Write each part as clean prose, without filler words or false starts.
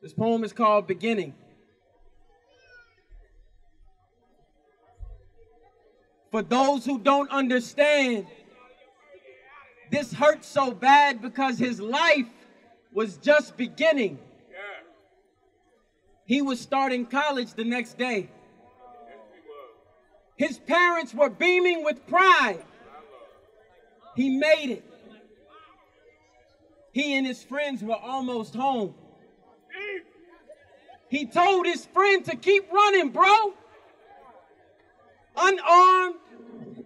This poem is called Beginning. For those who don't understand, this hurts so bad because his life was just beginning. He was starting college the next day. His parents were beaming with pride. He made it. He and his friends were almost home. He told his friend to keep running, bro. Unarmed,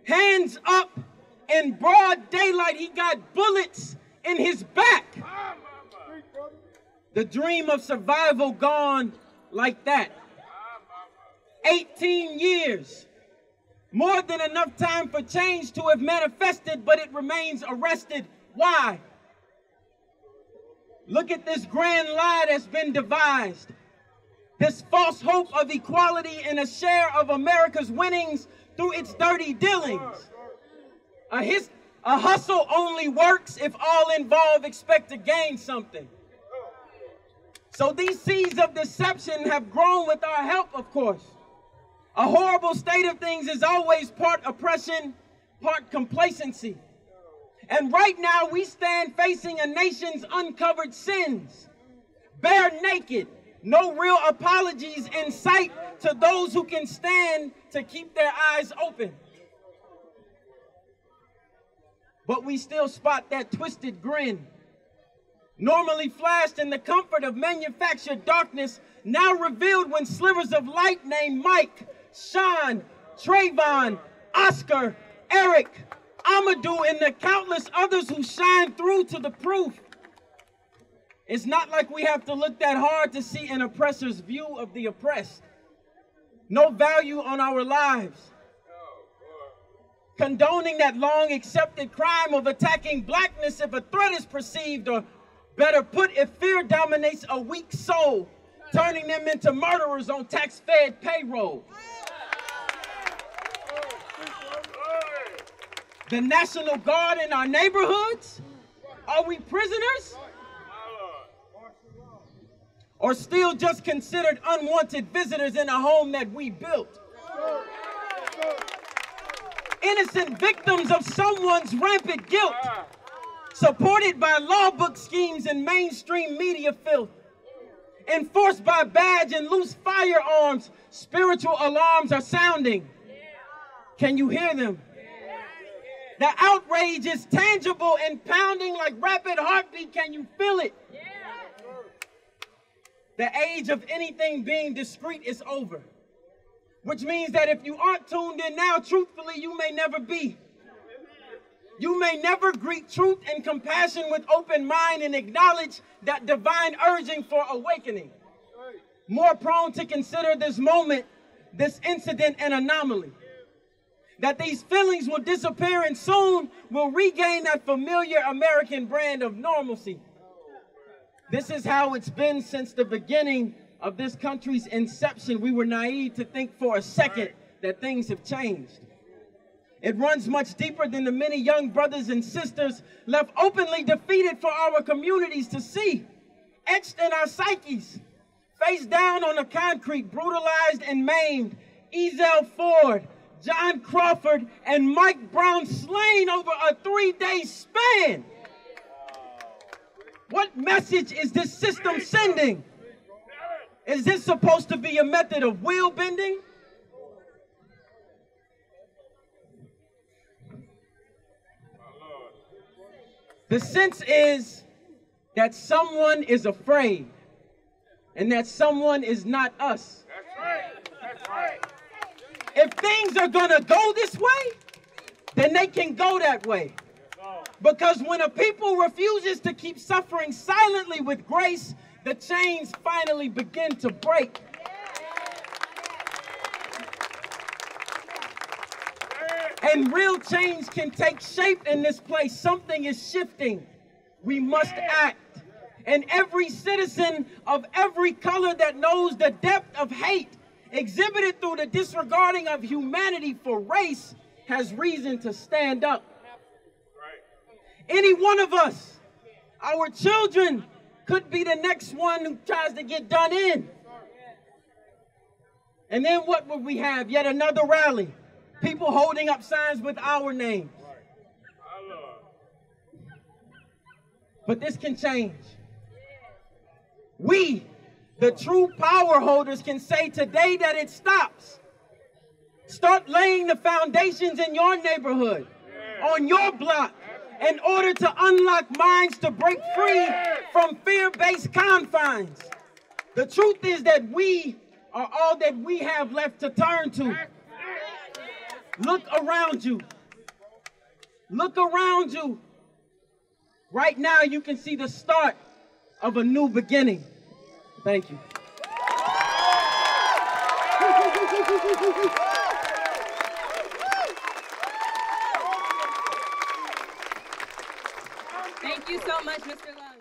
hands up, in broad daylight, he got bullets in his back. The dream of survival gone like that. 18 years. More than enough time for change to have manifested, but it remains arrested. Why? Look at this grand lie that's been devised. This false hope of equality and a share of America's winnings through its dirty dealings. A hustle only works if all involved expect to gain something. So these seeds of deception have grown with our help, of course. A horrible state of things is always part oppression, part complacency. And right now we stand facing a nation's uncovered sins. Bare naked, no real apologies in sight to those who can stand to keep their eyes open. But we still spot that twisted grin. Normally flashed in the comfort of manufactured darkness, now revealed when slivers of light named Mike, Sean, Trayvon, Oscar, Eric, Amadou, and the countless others who shine through to the proof. It's not like we have to look that hard to see an oppressor's view of the oppressed. No value on our lives. Condoning that long accepted crime of attacking blackness if a threat is perceived, or better put, if fear dominates a weak soul, turning them into murderers on tax-fed payroll. The National Guard in our neighborhoods? Are we prisoners? Or still just considered unwanted visitors in a home that we built? Innocent victims of someone's rampant guilt, supported by law book schemes and mainstream media filth, enforced by badge and loose firearms. Spiritual alarms are sounding. Can you hear them? The outrage is tangible and pounding like rapid heartbeat. Can you feel it? The age of anything being discreet is over. Which means that if you aren't tuned in now, truthfully, you may never be. You may never greet truth and compassion with open mind and acknowledge that divine urging for awakening. More prone to consider this moment, this incident, an anomaly. That these feelings will disappear and soon will regain that familiar American brand of normalcy. This is how it's been since the beginning of this country's inception. We were naive to think for a second that things have changed. It runs much deeper than the many young brothers and sisters left openly defeated for our communities to see. Etched in our psyches, face down on the concrete, brutalized and maimed, Ezell Ford, John Crawford, and Mike Brown slain over a 3-day span. What message is this system sending? Is this supposed to be a method of wheel bending? The sense is that someone is afraid and that someone is not us. That's right. That's right. If things are gonna go this way, then they can go that way. Because when a people refuses to keep suffering silently with grace, the chains finally begin to break. And real change can take shape in this place. Something is shifting. We must act. And every citizen of every color that knows the depth of hate exhibited through the disregarding of humanity for race has reason to stand up. Any one of us, our children, could be the next one who tries to get done in. And then what would we have? Yet another rally. People holding up signs with our names. But this can change. We, the true power holders, can say today that it stops. Start laying the foundations in your neighborhood, on your block, in order to unlock minds to break free from fear-based confines. The truth is that we are all that we have left to turn to. Look around you. Look around you. Right now you can see the start of a new beginning. Thank you. Thank you so much, Mr. Love.